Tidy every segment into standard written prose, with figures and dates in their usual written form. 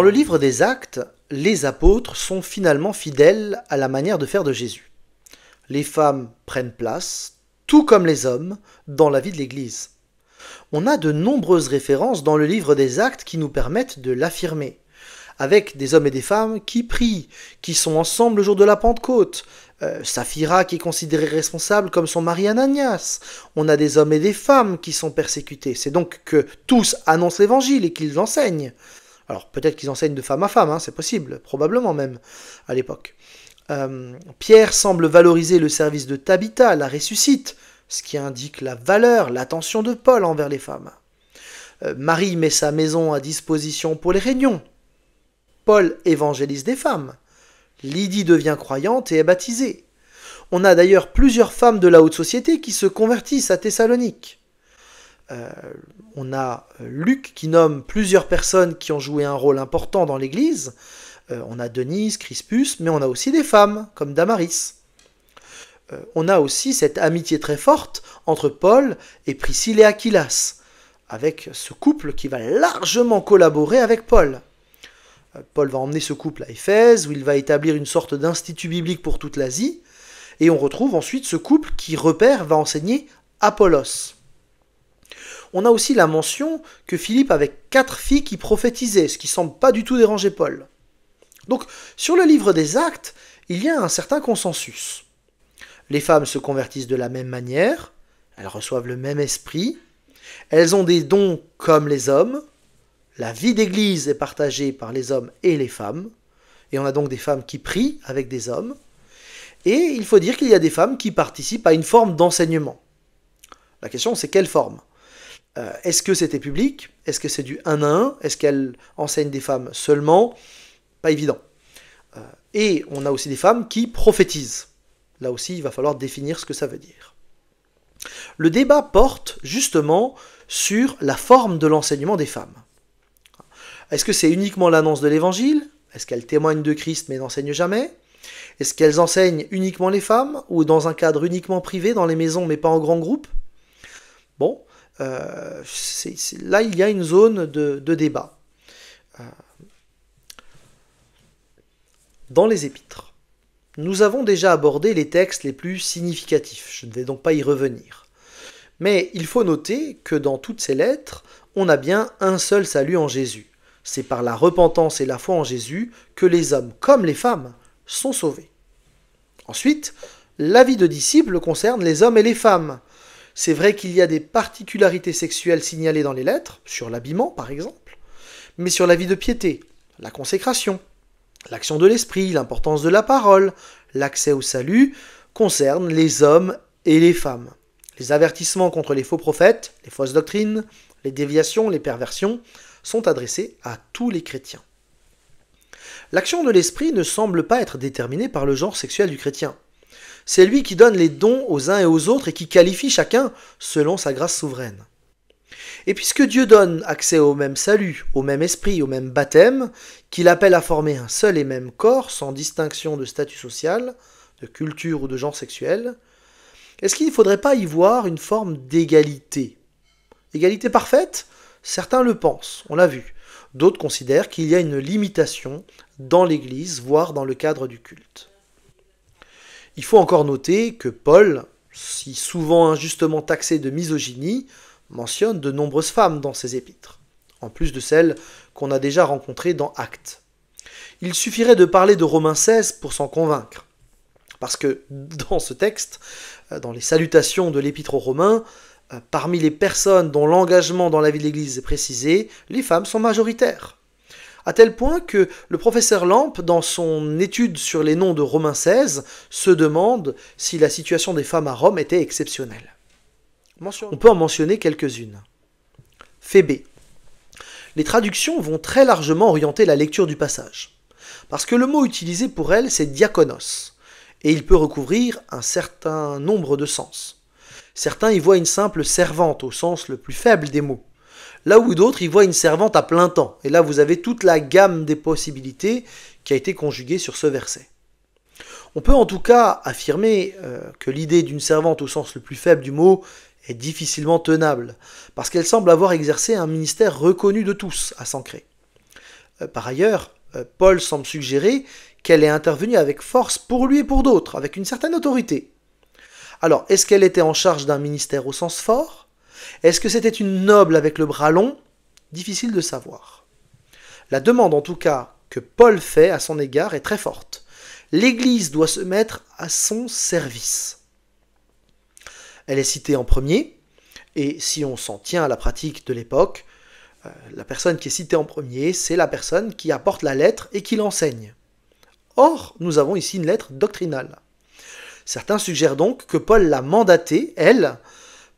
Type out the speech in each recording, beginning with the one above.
le livre des Actes, les apôtres sont finalement fidèles à la manière de faire de Jésus. Les femmes prennent place, tout comme les hommes, dans la vie de l'Église. On a de nombreuses références dans le livre des Actes qui nous permettent de l'affirmer, avec des hommes et des femmes qui prient, qui sont ensemble le jour de la Pentecôte, Saphira qui est considérée responsable comme son mari Ananias. On a des hommes et des femmes qui sont persécutés. C'est donc que tous annoncent l'évangile et qu'ils l'enseignent. Alors peut-être qu'ils enseignent de femme à femme, c'est possible, probablement même à l'époque. Pierre semble valoriser le service de Tabitha, la ressuscite, ce qui indique la valeur, l'attention de Paul envers les femmes. Marie met sa maison à disposition pour les réunions. Paul évangélise des femmes. Lydie devient croyante et est baptisée. On a d'ailleurs plusieurs femmes de la haute société qui se convertissent à Thessalonique. On a Luc qui nomme plusieurs personnes qui ont joué un rôle important dans l'Église. On a Denise, Crispus, mais on a aussi des femmes, comme Damaris. On a aussi cette amitié très forte entre Paul et Priscille et Aquilas, avec ce couple qui va largement collaborer avec Paul. Paul va emmener ce couple à Éphèse, où il va établir une sorte d'institut biblique pour toute l'Asie, et on retrouve ensuite ce couple qui, repère, va enseigner Apollos. On a aussi la mention que Philippe avait 4 filles qui prophétisaient, ce qui semble pas du tout déranger Paul. Donc, sur le livre des Actes, il y a un certain consensus. Les femmes se convertissent de la même manière, elles reçoivent le même esprit, elles ont des dons comme les hommes, la vie d'église est partagée par les hommes et les femmes, et on a donc des femmes qui prient avec des hommes, et il faut dire qu'il y a des femmes qui participent à une forme d'enseignement. La question c'est quelle forme ? Est-ce que c'était public ? Est-ce que c'est du 1 à 1 ? Est-ce qu'elles enseignent des femmes seulement ? Pas évident. Et on a aussi des femmes qui prophétisent. Là aussi, il va falloir définir ce que ça veut dire. Le débat porte justement sur la forme de l'enseignement des femmes. Est-ce que c'est uniquement l'annonce de l'évangile ? Est-ce qu'elles témoignent de Christ mais n'enseignent jamais ? Est-ce qu'elles enseignent uniquement les femmes ou dans un cadre uniquement privé, dans les maisons mais pas en grand groupe ? Bon, là il y a une zone de débat. Dans les épîtres, nous avons déjà abordé les textes les plus significatifs, je ne vais donc pas y revenir. Mais il faut noter que dans toutes ces lettres, on a bien un seul salut en Jésus. C'est par la repentance et la foi en Jésus que les hommes comme les femmes sont sauvés. Ensuite, la vie de disciple concerne les hommes et les femmes. C'est vrai qu'il y a des particularités sexuelles signalées dans les lettres, sur l'habillement par exemple, mais sur la vie de piété, la consécration, l'action de l'esprit, l'importance de la parole, l'accès au salut, concernent les hommes et les femmes. Les avertissements contre les faux prophètes, les fausses doctrines, les déviations, les perversions, sont adressés à tous les chrétiens. L'action de l'esprit ne semble pas être déterminée par le genre sexuel du chrétien. C'est lui qui donne les dons aux uns et aux autres et qui qualifie chacun selon sa grâce souveraine. Et puisque Dieu donne accès au même salut, au même esprit, au même baptême, qu'il appelle à former un seul et même corps, sans distinction de statut social, de culture ou de genre sexuel, est-ce qu'il ne faudrait pas y voir une forme d'égalité ? Égalité parfaite ? Certains le pensent, on l'a vu. D'autres considèrent qu'il y a une limitation dans l'Église, voire dans le cadre du culte. Il faut encore noter que Paul, si souvent injustement taxé de misogynie, mentionne de nombreuses femmes dans ses épîtres, en plus de celles qu'on a déjà rencontrées dans Actes. Il suffirait de parler de Romains 16 pour s'en convaincre, parce que dans ce texte, dans les salutations de l'épître aux Romains, parmi les personnes dont l'engagement dans la vie de l'Église est précisé, les femmes sont majoritaires. À tel point que le professeur Lampe, dans son étude sur les noms de Romains 16, se demande si la situation des femmes à Rome était exceptionnelle. On peut en mentionner quelques-unes. Phébé. Les traductions vont très largement orienter la lecture du passage, parce que le mot utilisé pour elle, c'est diakonos, et il peut recouvrir un certain nombre de sens. Certains y voient une simple servante au sens le plus faible des mots, là où d'autres y voient une servante à plein temps, et là vous avez toute la gamme des possibilités qui a été conjuguée sur ce verset. On peut en tout cas affirmer que l'idée d'une servante au sens le plus faible du mot est difficilement tenable, parce qu'elle semble avoir exercé un ministère reconnu de tous à Sancré. Par ailleurs, Paul semble suggérer qu'elle est intervenue avec force pour lui et pour d'autres, avec une certaine autorité. Alors, est-ce qu'elle était en charge d'un ministère au sens fort? Est-ce que c'était une noble avec le bras long? Difficile de savoir. La demande en tout cas que Paul fait à son égard est très forte. L'Église doit se mettre à son service. Elle est citée en premier, et si on s'en tient à la pratique de l'époque, la personne qui est citée en premier, c'est la personne qui apporte la lettre et qui l'enseigne. Or, nous avons ici une lettre doctrinale. Certains suggèrent donc que Paul l'a mandatée, elle,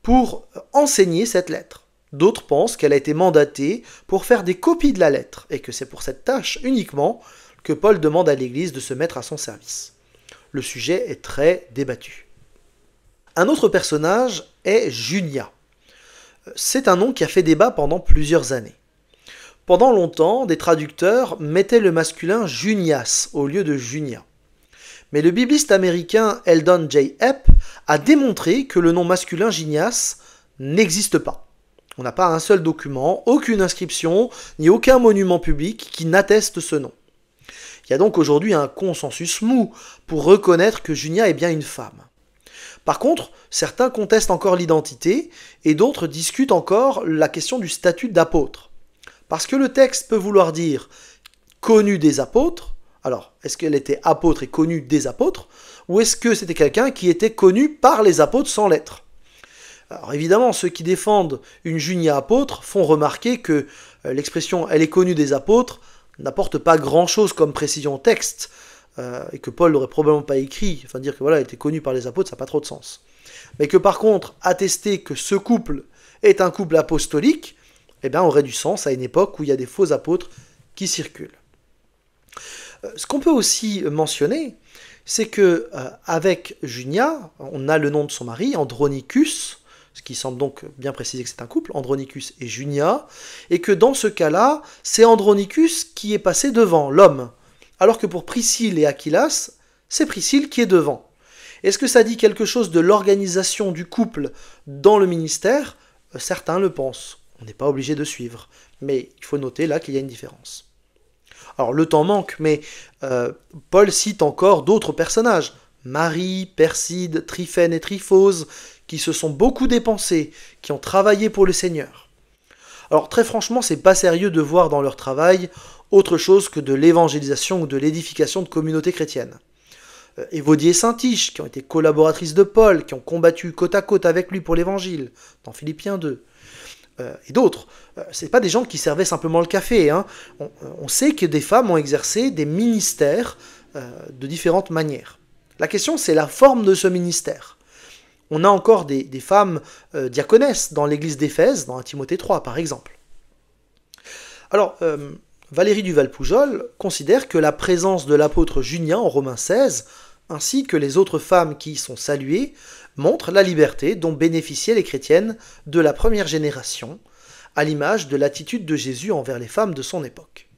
pour enseigner cette lettre. D'autres pensent qu'elle a été mandatée pour faire des copies de la lettre, et que c'est pour cette tâche uniquement que Paul demande à l'Église de se mettre à son service. Le sujet est très débattu. Un autre personnage est Junia. C'est un nom qui a fait débat pendant plusieurs années. Pendant longtemps, des traducteurs mettaient le masculin Junias au lieu de Junia. Mais le bibliste américain Eldon J. Epp a démontré que le nom masculin Junias n'existe pas. On n'a pas un seul document, aucune inscription, ni aucun monument public qui n'atteste ce nom. Il y a donc aujourd'hui un consensus mou pour reconnaître que Junia est bien une femme. Par contre, certains contestent encore l'identité et d'autres discutent encore la question du statut d'apôtre. Parce que le texte peut vouloir dire « connu des apôtres », alors est-ce qu'elle était apôtre et connue des apôtres, ou est-ce que c'était quelqu'un qui était connu par les apôtres sans l'être? Alors évidemment, ceux qui défendent une Junia apôtre font remarquer que l'expression « elle est connue des apôtres » n'apporte pas grand-chose comme précision au texte, et que Paul n'aurait probablement pas écrit, enfin dire que voilà, elle était connue par les apôtres, ça n'a pas trop de sens. Mais que par contre, attester que ce couple est un couple apostolique, eh bien, aurait du sens à une époque où il y a des faux apôtres qui circulent. Ce qu'on peut aussi mentionner, c'est que avec Junia, on a le nom de son mari, Andronicus, ce qui semble donc bien préciser que c'est un couple, Andronicus et Junia, et que dans ce cas-là, c'est Andronicus qui est passé devant l'homme, alors que pour Priscille et Aquilas, c'est Priscille qui est devant. Est-ce que ça dit quelque chose de l'organisation du couple dans le ministère? Certains le pensent. On n'est pas obligé de suivre. Mais il faut noter là qu'il y a une différence. Alors le temps manque, mais Paul cite encore d'autres personnages. Marie, Perside, Tryphène et Tryphose, qui se sont beaucoup dépensés, qui ont travaillé pour le Seigneur. Alors très franchement, c'est pas sérieux de voir dans leur travail autre chose que de l'évangélisation ou de l'édification de communautés chrétiennes. Évodie et Saint-Tiche, qui ont été collaboratrices de Paul, qui ont combattu côte à côte avec lui pour l'évangile, dans Philippiens 2. Et d'autres. C'est pas des gens qui servaient simplement le café. Hein. On sait que des femmes ont exercé des ministères de différentes manières. La question, c'est la forme de ce ministère. On a encore des femmes diaconesses dans l'église d'Éphèse, dans 1 Timothée 3 par exemple. Alors, Valérie Duval-Poujol considère que la présence de l'apôtre Junia en Romains 16, ainsi que les autres femmes qui y sont saluées, montre la liberté dont bénéficiaient les chrétiennes de la première génération, à l'image de l'attitude de Jésus envers les femmes de son époque.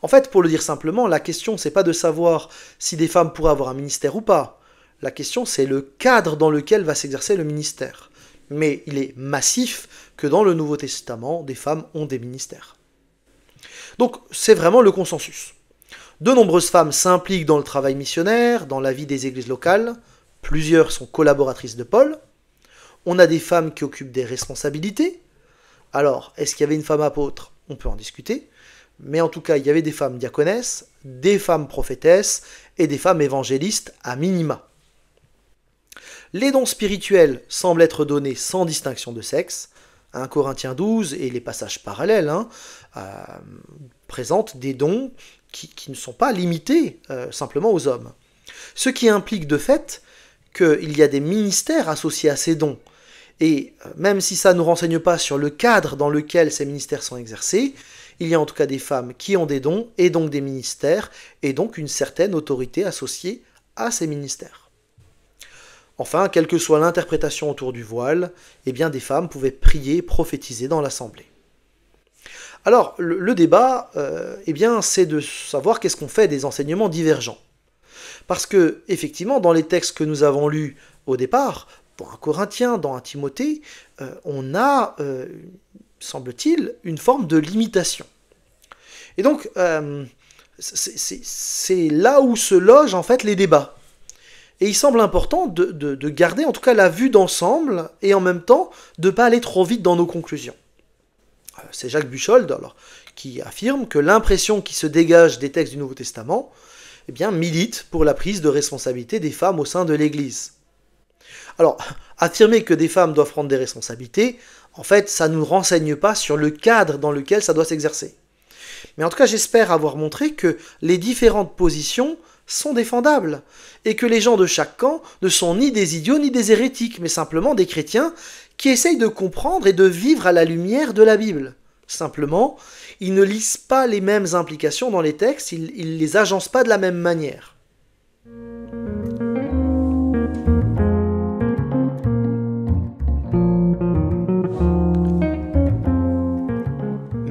En fait, pour le dire simplement, la question, c'est pas de savoir si des femmes pourraient avoir un ministère ou pas. La question, c'est le cadre dans lequel va s'exercer le ministère. Mais il est massif que dans le Nouveau Testament, des femmes ont des ministères. Donc, c'est vraiment le consensus. De nombreuses femmes s'impliquent dans le travail missionnaire, dans la vie des églises locales. Plusieurs sont collaboratrices de Paul. On a des femmes qui occupent des responsabilités. Alors, est-ce qu'il y avait une femme apôtre? On peut en discuter. Mais en tout cas, il y avait des femmes diaconesses, des femmes prophétesses et des femmes évangélistes à minima. Les dons spirituels semblent être donnés sans distinction de sexe. 1 Corinthiens 12 et les passages parallèles présentent des dons qui ne sont pas limités simplement aux hommes. Ce qui implique de fait qu'il y a des ministères associés à ces dons. Et même si ça ne nous renseigne pas sur le cadre dans lequel ces ministères sont exercés, il y a en tout cas des femmes qui ont des dons, et donc des ministères, et donc une certaine autorité associée à ces ministères. Enfin, quelle que soit l'interprétation autour du voile, eh bien des femmes pouvaient prier, prophétiser dans l'assemblée. Alors, le débat, eh bien, c'est de savoir qu'est-ce qu'on fait des enseignements divergents. Parce que, effectivement, dans les textes que nous avons lus au départ, dans 1 Corinthiens, dans 1 Timothée, on a, semble-t-il, une forme de limitation. Et donc, c'est là où se logent en fait les débats. Et il semble important de garder en tout cas la vue d'ensemble et en même temps de ne pas aller trop vite dans nos conclusions. C'est Jacques Buchold alors, qui affirme que l'impression qui se dégage des textes du Nouveau Testament eh bien, milite pour la prise de responsabilité des femmes au sein de l'Église. Alors, affirmer que des femmes doivent prendre des responsabilités, en fait, ça ne nous renseigne pas sur le cadre dans lequel ça doit s'exercer. Mais en tout cas, j'espère avoir montré que les différentes positions sont défendables, et que les gens de chaque camp ne sont ni des idiots ni des hérétiques, mais simplement des chrétiens qui essayent de comprendre et de vivre à la lumière de la Bible. Simplement, ils ne lisent pas les mêmes implications dans les textes, ils ne les agencent pas de la même manière.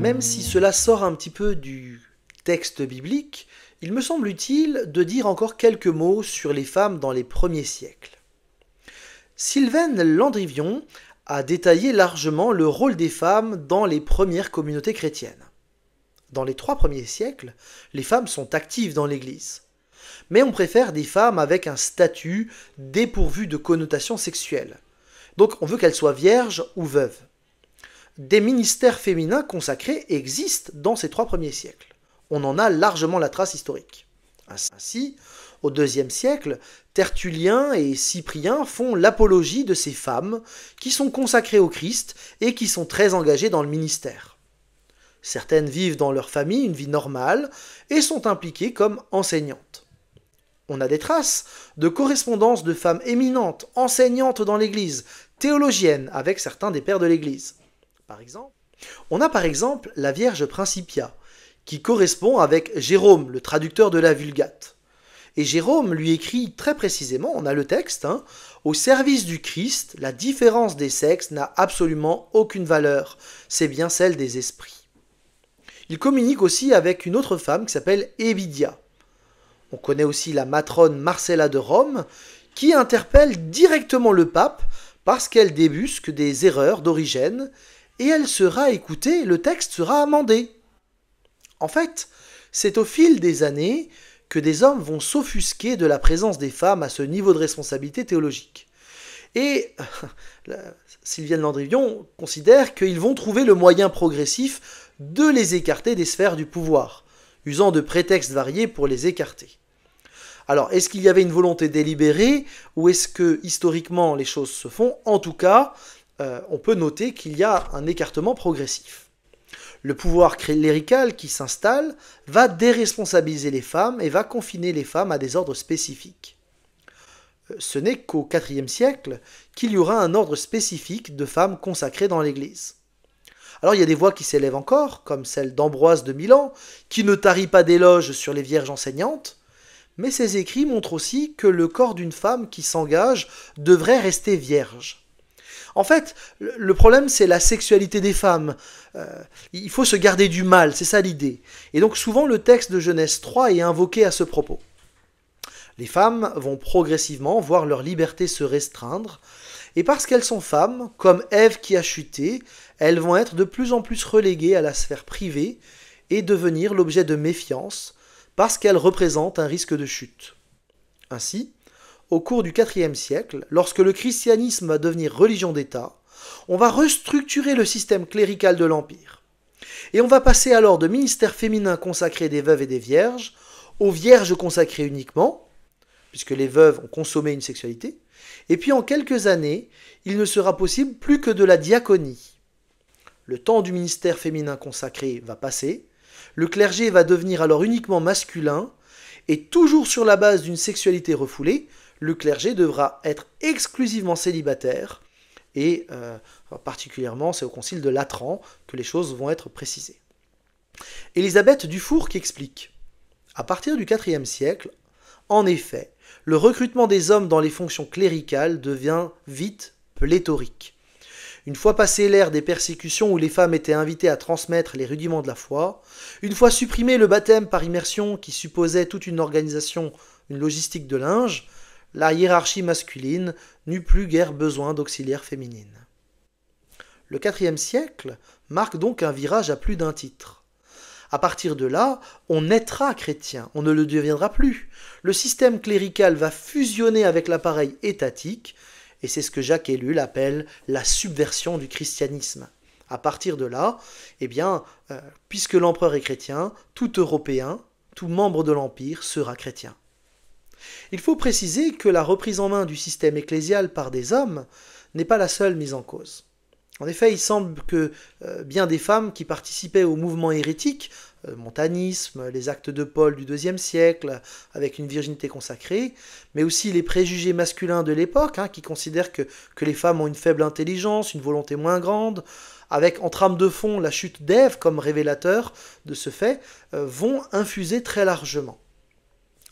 Même si cela sort un petit peu du texte biblique, il me semble utile de dire encore quelques mots sur les femmes dans les premiers siècles. Sylvaine Landrivion a détaillé largement le rôle des femmes dans les premières communautés chrétiennes. Dans les 3 premiers siècles, les femmes sont actives dans l'Église. Mais on préfère des femmes avec un statut dépourvu de connotation sexuelle. Donc on veut qu'elles soient vierges ou veuves. Des ministères féminins consacrés existent dans ces 3 premiers siècles. On en a largement la trace historique. Ainsi, au IIe siècle, Tertullien et Cyprien font l'apologie de ces femmes qui sont consacrées au Christ et qui sont très engagées dans le ministère. Certaines vivent dans leur famille une vie normale et sont impliquées comme enseignantes. On a des traces de correspondance de femmes éminentes, enseignantes dans l'Église, théologiennes avec certains des pères de l'Église. On a par exemple la Vierge Principia, qui correspond avec Jérôme, le traducteur de la Vulgate. Et Jérôme lui écrit très précisément, on a le texte, au service du Christ, la différence des sexes n'a absolument aucune valeur, c'est bien celle des esprits. Il communique aussi avec une autre femme qui s'appelle Ébidia. On connaît aussi la matrone Marcella de Rome, qui interpelle directement le pape parce qu'elle débusque des erreurs d'Origène, et elle sera écoutée, le texte sera amendé. En fait, c'est au fil des années que des hommes vont s'offusquer de la présence des femmes à ce niveau de responsabilité théologique. Et Sylviane Landrivion considère qu'ils vont trouver le moyen progressif de les écarter des sphères du pouvoir, usant de prétextes variés pour les écarter. Alors, est-ce qu'il y avait une volonté délibérée, ou est-ce que, historiquement, les choses se font? En tout cas, on peut noter qu'il y a un écartement progressif. Le pouvoir clérical qui s'installe va déresponsabiliser les femmes et va confiner les femmes à des ordres spécifiques. Ce n'est qu'au IVe siècle qu'il y aura un ordre spécifique de femmes consacrées dans l'Église. Alors il y a des voix qui s'élèvent encore, comme celle d'Ambroise de Milan, qui ne tarit pas d'éloges sur les vierges enseignantes, mais ses écrits montrent aussi que le corps d'une femme qui s'engage devrait rester vierge. En fait, le problème, c'est la sexualité des femmes. Il faut se garder du mal, c'est ça l'idée. Et donc souvent, le texte de Genèse 3 est invoqué à ce propos. Les femmes vont progressivement voir leur liberté se restreindre, et parce qu'elles sont femmes, comme Ève qui a chuté, elles vont être de plus en plus reléguées à la sphère privée et devenir l'objet de méfiance, parce qu'elles représentent un risque de chute. Ainsi, au cours du IVe siècle, lorsque le christianisme va devenir religion d'État, on va restructurer le système clérical de l'Empire. Et on va passer alors de ministères féminins consacrés des veuves et des vierges aux vierges consacrées uniquement, puisque les veuves ont consommé une sexualité, et puis en quelques années, il ne sera possible plus que de la diaconie. Le temps du ministère féminin consacré va passer, le clergé va devenir alors uniquement masculin, et toujours sur la base d'une sexualité refoulée, le clergé devra être exclusivement célibataire, et particulièrement c'est au concile de Latran que les choses vont être précisées. Élisabeth Dufour qui explique, à partir du IVe siècle, en effet, le recrutement des hommes dans les fonctions cléricales devient vite pléthorique. Une fois passé l'ère des persécutions où les femmes étaient invitées à transmettre les rudiments de la foi, une fois supprimé le baptême par immersion qui supposait toute une organisation, une logistique de linge, la hiérarchie masculine n'eut plus guère besoin d'auxiliaires féminines. Le IVe siècle marque donc un virage à plus d'un titre. À partir de là, on naîtra chrétien, on ne le deviendra plus. Le système clérical va fusionner avec l'appareil étatique, et c'est ce que Jacques Ellul appelle la subversion du christianisme. À partir de là, eh bien, puisque l'empereur est chrétien, tout Européen, tout membre de l'Empire sera chrétien. Il faut préciser que la reprise en main du système ecclésial par des hommes n'est pas la seule mise en cause. En effet, il semble que bien des femmes qui participaient au mouvement hérétique, montanisme, les actes de Paul du IIe siècle, avec une virginité consacrée, mais aussi les préjugés masculins de l'époque, qui considèrent que les femmes ont une faible intelligence, une volonté moins grande, avec en trame de fond la chute d'Ève comme révélateur de ce fait, vont infuser très largement.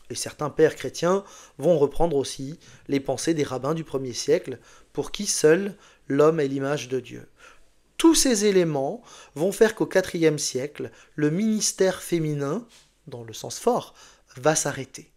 Et certains pères chrétiens vont reprendre aussi les pensées des rabbins du 1er siècle, pour qui seul l'homme est l'image de Dieu. Tous ces éléments vont faire qu'au IVe siècle, le ministère féminin, dans le sens fort, va s'arrêter.